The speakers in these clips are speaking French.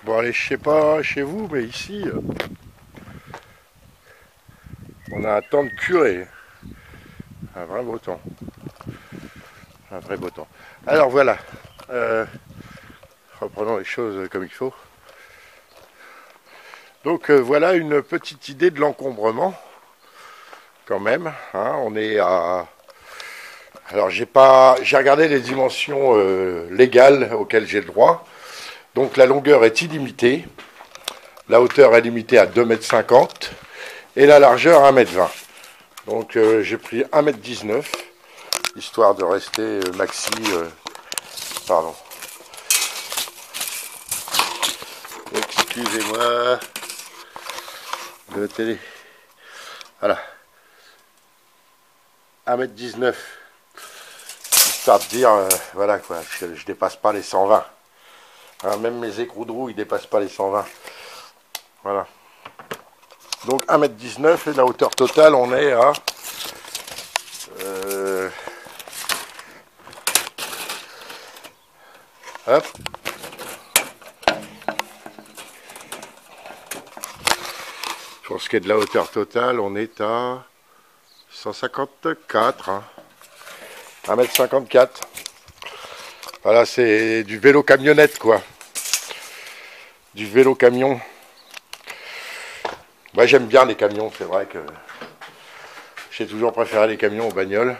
Bon, allez, je sais pas chez vous, mais ici, on a un temps de curé. Un vrai beau temps. Un vrai beau temps. Alors voilà. Euh, Reprenons les choses comme il faut. Donc voilà une petite idée de l'encombrement, quand même. Hein. On est à. Alors j'ai regardé les dimensions légales auxquelles j'ai le droit. Donc la longueur est illimitée. La hauteur est limitée à 2,50 m et la largeur à 1,20 m. Donc j'ai pris 1,19 m, histoire de rester maxi. Pardon. Excusez-moi. De télé. Voilà. 1,19 m. Histoire de dire, voilà quoi, je dépasse pas les 120. Hein, même mes écrous de roue, ils dépassent pas les 120. Voilà. Donc 1,19 m et la hauteur totale, on est à. Euh, hop. Pour ce qui est de la hauteur totale, on est à 154. Hein. 1,54 m. Voilà, c'est du vélo camionnette, quoi. Du vélo camion. Moi, j'aime bien les camions, c'est vrai que j'ai toujours préféré les camions aux bagnoles.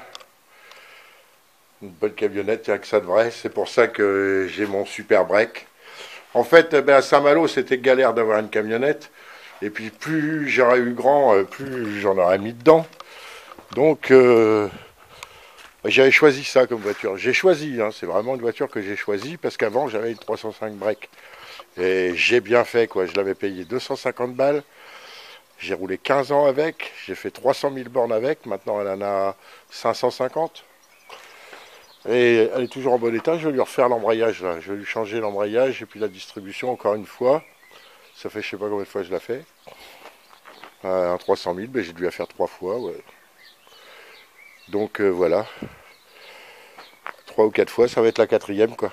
Une bonne camionnette, il n'y a que ça de vrai. C'est pour ça que j'ai mon super break. En fait, à Saint-Malo, c'était galère d'avoir une camionnette. Et puis, plus j'aurais eu grand, plus j'en aurais mis dedans. Donc, j'avais choisi ça comme voiture. J'ai choisi, hein, c'est vraiment une voiture que j'ai choisie parce qu'avant, j'avais une 305 break. Et j'ai bien fait, quoi. Je l'avais payé 250 balles. J'ai roulé 15 ans avec. J'ai fait 300 000 bornes avec. Maintenant, elle en a 550. Et elle est toujours en bon état. Je vais lui refaire l'embrayage là. Je vais lui changer l'embrayage et puis la distribution encore une fois. Ça fait je sais pas combien de fois je la fais. Un 300 000, ben, j'ai dû la faire 3 fois. Ouais. Donc voilà. 3 ou 4 fois, ça va être la quatrième quoi.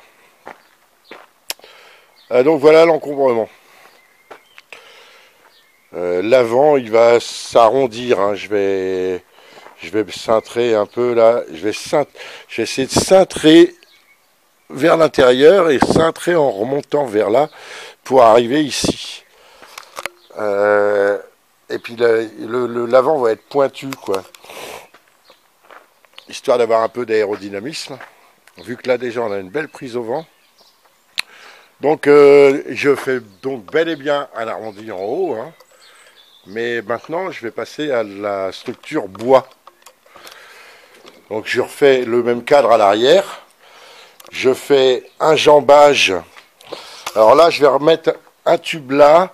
Donc voilà l'encombrement. L'avant, il va s'arrondir. Hein. Je vais cintrer un peu là. Je vais essayer de cintrer vers l'intérieur et cintrer en remontant vers là pour arriver ici. Et puis l'avant va être pointu, quoi. Histoire d'avoir un peu d'aérodynamisme. Vu que là déjà on a une belle prise au vent. Donc je fais donc bel et bien un arrondi en haut. Hein. Mais maintenant je vais passer à la structure bois. Donc je refais le même cadre à l'arrière. Je fais un jambage. Alors là je vais remettre un tube là.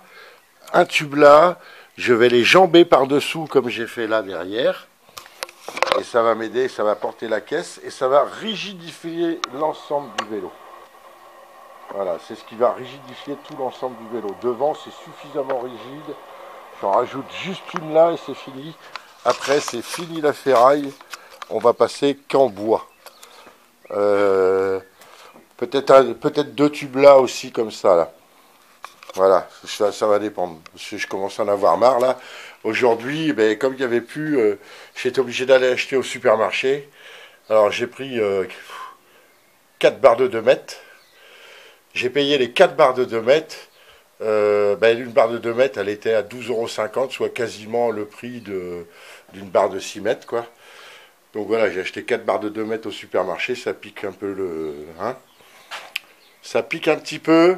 Un tube là. Je vais les jamber par-dessous comme j'ai fait là derrière. Et ça va m'aider, ça va porter la caisse et ça va rigidifier l'ensemble du vélo. Voilà, c'est ce qui va rigidifier tout l'ensemble du vélo. Devant, c'est suffisamment rigide. J'en rajoute juste une là et c'est fini. Après, c'est fini la ferraille. On va passer qu'en bois. Peut-être 2 tubes là aussi comme ça là. Voilà, ça va dépendre. Parce que je commence à en avoir marre là. Aujourd'hui, ben, comme il n'y avait plus, j'étais obligé d'aller acheter au supermarché. Alors j'ai pris 4 barres de 2 mètres. J'ai payé les 4 barres de 2 mètres. Ben, une barre de 2 mètres, elle était à 12,50 €, soit quasiment le prix d'une barre de 6 mètres. Quoi. Donc voilà, j'ai acheté 4 barres de 2 mètres au supermarché. Ça pique un peu le. Hein, ça pique un petit peu.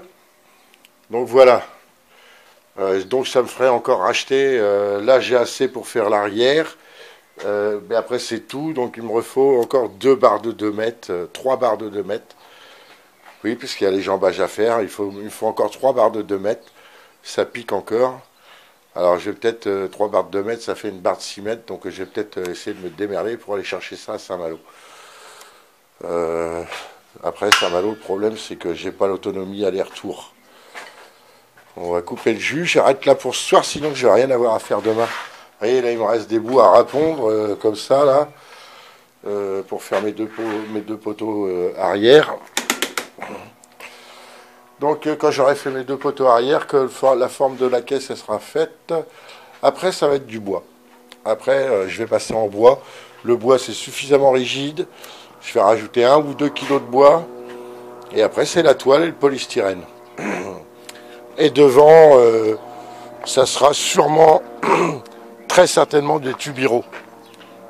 Donc voilà. Donc ça me ferait encore racheter. Là, j'ai assez pour faire l'arrière. Mais après, c'est tout. Donc il me faut encore 2 barres de 2 mètres, 3 barres de 2 mètres. Oui, puisqu'il y a les jambages à faire. Il me faut encore 3 barres de 2 mètres. Ça pique encore. Alors, je vais peut-être 3 barres de 2 mètres, ça fait une barre de 6 mètres. Donc, je vais peut-être essayer de me démerder pour aller chercher ça à Saint-Malo. Après, Saint-Malo, le problème, c'est que j'ai pas l'autonomie aller-retour. On va couper le jus. J'arrête là pour ce soir, sinon je n'ai rien à avoir à faire demain. Vous voyez, là, il me reste des bouts à répondre, comme ça, là, pour faire mes deux poteaux arrière. Donc quand j'aurai fait mes deux poteaux arrière, que la forme de la caisse elle sera faite, après ça va être du bois. Après je vais passer en bois. Le bois c'est suffisamment rigide. Je vais rajouter 1 ou 2 kilos de bois. Et après c'est la toile et le polystyrène. Et devant, ça sera sûrement, très certainement des tubiraux.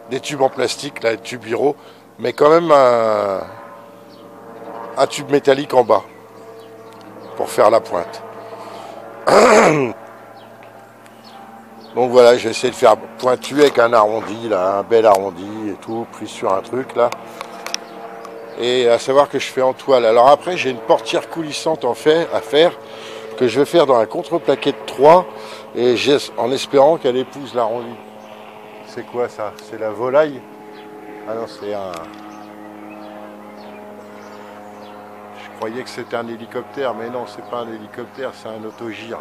Des tubes en plastique, là, des tubiraux. Mais quand même un tube métallique en bas. Pour faire la pointe. Donc voilà, je vais essayer de faire pointu avec un arrondi, là, un bel arrondi et tout, pris sur un truc là. Et à savoir que je fais en toile. Alors après, j'ai une portière coulissante à faire, que je vais faire dans un contreplaqué de 3, et en espérant qu'elle épouse l'arrondi. C'est quoi ça? C'est la volaille? Ah non, c'est un... Je croyais que c'était un hélicoptère, mais non, c'est pas un hélicoptère, c'est un autogire.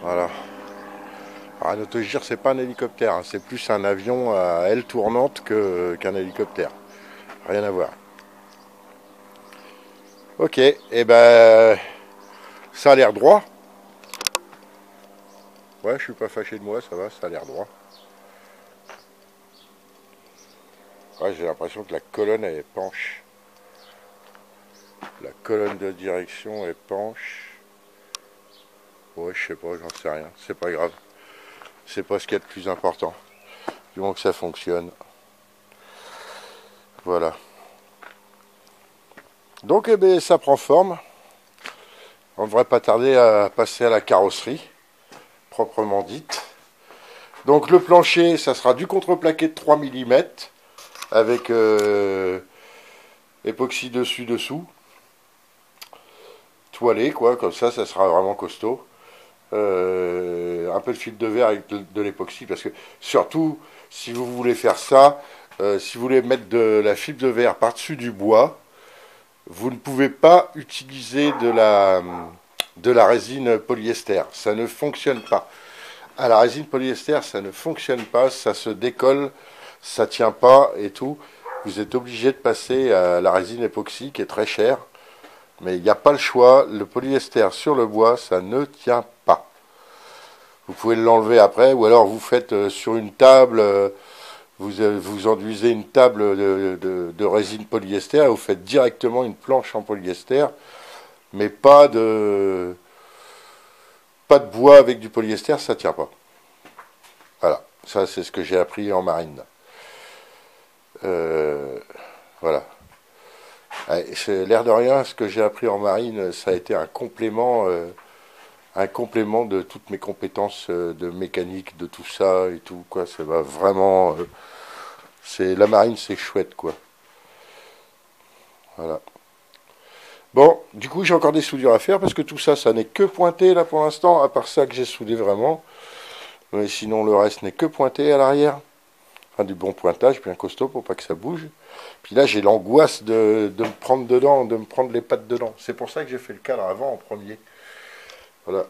Voilà. Alors, un autogire, c'est pas un hélicoptère, hein, c'est plus un avion à aile tournante qu'un hélicoptère. Rien à voir. Ok, et ben ça a l'air droit. Ouais, je suis pas fâché de moi, ça va, ça a l'air droit. Ouais, j'ai l'impression que la colonne elle est penche. La colonne de direction est penche. Ouais, je sais pas, j'en sais rien. C'est pas grave. C'est pas ce qu'il y a de plus important. Du moment que ça fonctionne. Voilà. Donc, eh ben, ça prend forme. On ne devrait pas tarder à passer à la carrosserie, proprement dite. Donc, le plancher, ça sera du contreplaqué de 3 mm, avec époxy dessus-dessous. Toilé, quoi, comme ça sera vraiment costaud. Un peu de fil de verre avec de l'époxy, parce que surtout, si vous voulez faire ça, si vous voulez mettre de la fibre de verre par-dessus du bois, vous ne pouvez pas utiliser de la résine polyester. Ça ne fonctionne pas. À la résine polyester, ça ne fonctionne pas, ça se décolle, ça tient pas et tout. Vous êtes obligé de passer à la résine époxy qui est très chère. Mais il n'y a pas le choix, le polyester sur le bois, ça ne tient pas. Vous pouvez l'enlever après, ou alors vous faites sur une table, vous enduisez une table de résine polyester, et vous faites directement une planche en polyester, mais pas de bois avec du polyester, ça ne tient pas. Voilà, ça c'est ce que j'ai appris en marine. Voilà. L'air de rien, ce que j'ai appris en marine, ça a été un complément de toutes mes compétences de mécanique, de tout ça et tout, quoi. Ça va vraiment. La marine, c'est chouette, quoi. Voilà. Bon, du coup, j'ai encore des soudures à faire parce que tout ça, ça n'est que pointé là pour l'instant, à part ça que j'ai soudé vraiment. Mais sinon, le reste n'est que pointé à l'arrière. Enfin, du bon pointage, bien costaud pour pas que ça bouge. Puis là, j'ai l'angoisse de me prendre dedans, de me prendre les pattes dedans. C'est pour ça que j'ai fait le cadre avant en premier. Voilà.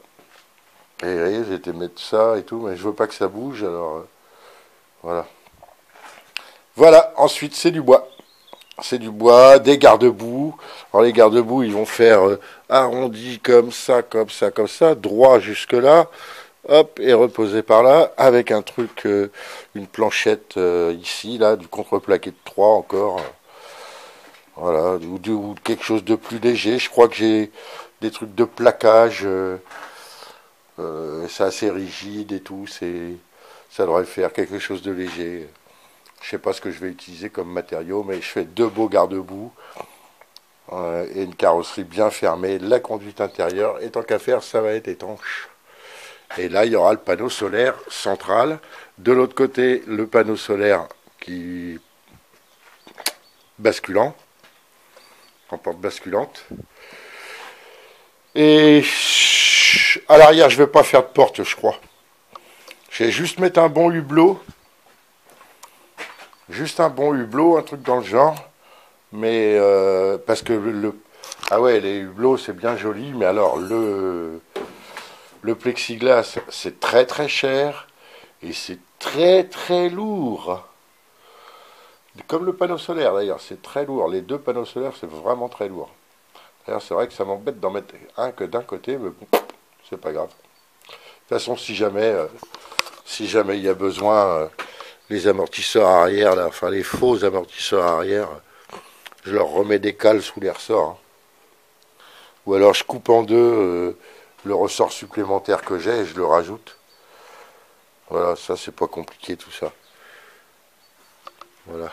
Et j'ai été mettre ça et tout, mais je veux pas que ça bouge, alors voilà. Voilà, ensuite c'est du bois. C'est du bois, des garde-boue. Alors les garde-boue, ils vont faire arrondi comme ça, comme ça, comme ça, droit jusque là. Hop, et reposé par là, avec un truc, une planchette ici, là, du contreplaqué de 3 encore. Voilà, ou quelque chose de plus léger. Je crois que j'ai des trucs de plaquage. C'est assez rigide et tout. Ça devrait faire quelque chose de léger. Je sais pas ce que je vais utiliser comme matériau, mais je fais 2 beaux garde-boue et une carrosserie bien fermée. La conduite intérieure, et tant qu'à faire, ça va être étanche. Et là, il y aura le panneau solaire central. De l'autre côté, le panneau solaire qui basculant, en porte basculante. Et à l'arrière, je ne vais pas faire de porte, je crois. Je vais juste mettre un bon hublot. Juste un bon hublot, un truc dans le genre. Mais parce que ah ouais, les hublots, c'est bien joli, mais alors le plexiglas, c'est très très cher et c'est très très lourd. Comme le panneau solaire d'ailleurs, c'est très lourd. Les deux panneaux solaires, c'est vraiment très lourd. D'ailleurs, c'est vrai que ça m'embête d'en mettre un que d'un côté, mais bon, c'est pas grave. De toute façon, si jamais il y a besoin, les amortisseurs arrière, là, enfin les faux amortisseurs arrière, je leur remets des cales sous les ressorts. Hein. Ou alors je coupe en deux le ressort supplémentaire que j'ai et je le rajoute. Voilà, ça c'est pas compliqué tout ça. Voilà.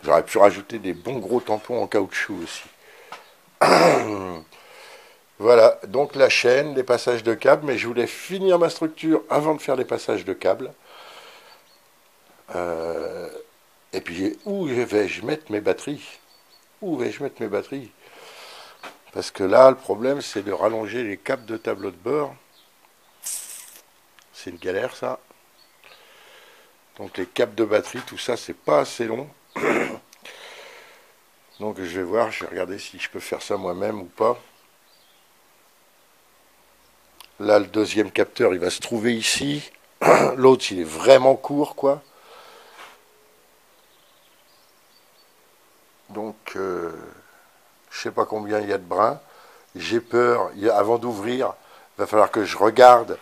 J'aurais pu rajouter des bons gros tampons en caoutchouc aussi. Voilà, donc la chaîne, les passages de câbles, mais je voulais finir ma structure avant de faire les passages de câbles. Et puis, où vais-je mettre mes batteries? Où vais-je mettre mes batteries? Parce que là, le problème, c'est de rallonger les câbles de tableau de bord. C'est une galère, ça. Donc les câbles de batterie, tout ça, c'est pas assez long. Donc je vais voir, je vais regarder si je peux faire ça moi-même ou pas. Là, le deuxième capteur, il va se trouver ici. L'autre, il est vraiment court, quoi. Donc, je sais pas combien il y a de brins. J'ai peur, avant d'ouvrir, il va falloir que je regarde,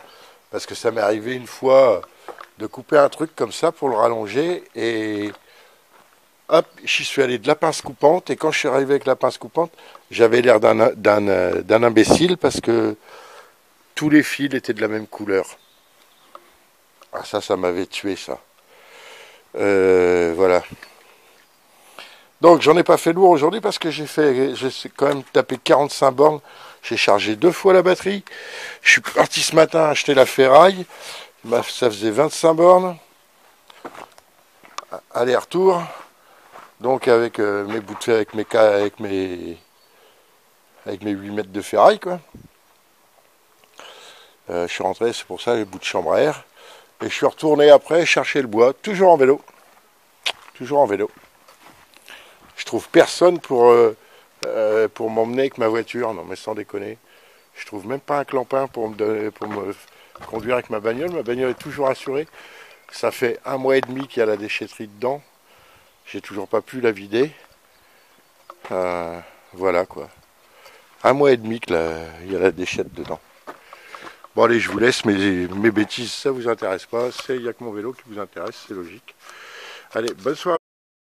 parce que ça m'est arrivé une fois de couper un truc comme ça pour le rallonger, et hop, j'y suis allé de la pince coupante, et quand je suis arrivé avec la pince coupante, j'avais l'air d'un imbécile, parce que tous les fils étaient de la même couleur. Ah ça m'avait tué ça. Voilà. Donc j'en ai pas fait lourd aujourd'hui parce que j'ai quand même tapé 45 bornes. J'ai chargé 2 fois la batterie. Je suis parti ce matin acheter la ferraille. Ça faisait 25 bornes. Aller-retour. Donc avec mes bouts de fer, avec mes 8 mètres de ferraille, quoi. Je suis rentré, c'est pour ça, les bouts de chambre à air. Et je suis retourné après chercher le bois, toujours en vélo. Toujours en vélo. Je trouve personne pour m'emmener avec ma voiture, non mais sans déconner. Je trouve même pas un clampin pour me conduire avec ma bagnole. Ma bagnole est toujours assurée. Ça fait 1 mois et demi qu'il y a la déchetterie dedans. J'ai toujours pas pu la vider. Voilà quoi. 1 mois et demi qu'il y a la déchette dedans. Bon allez, je vous laisse, mes bêtises, ça vous intéresse pas. Il n'y a que mon vélo qui vous intéresse, c'est logique. Allez, bonne soirée.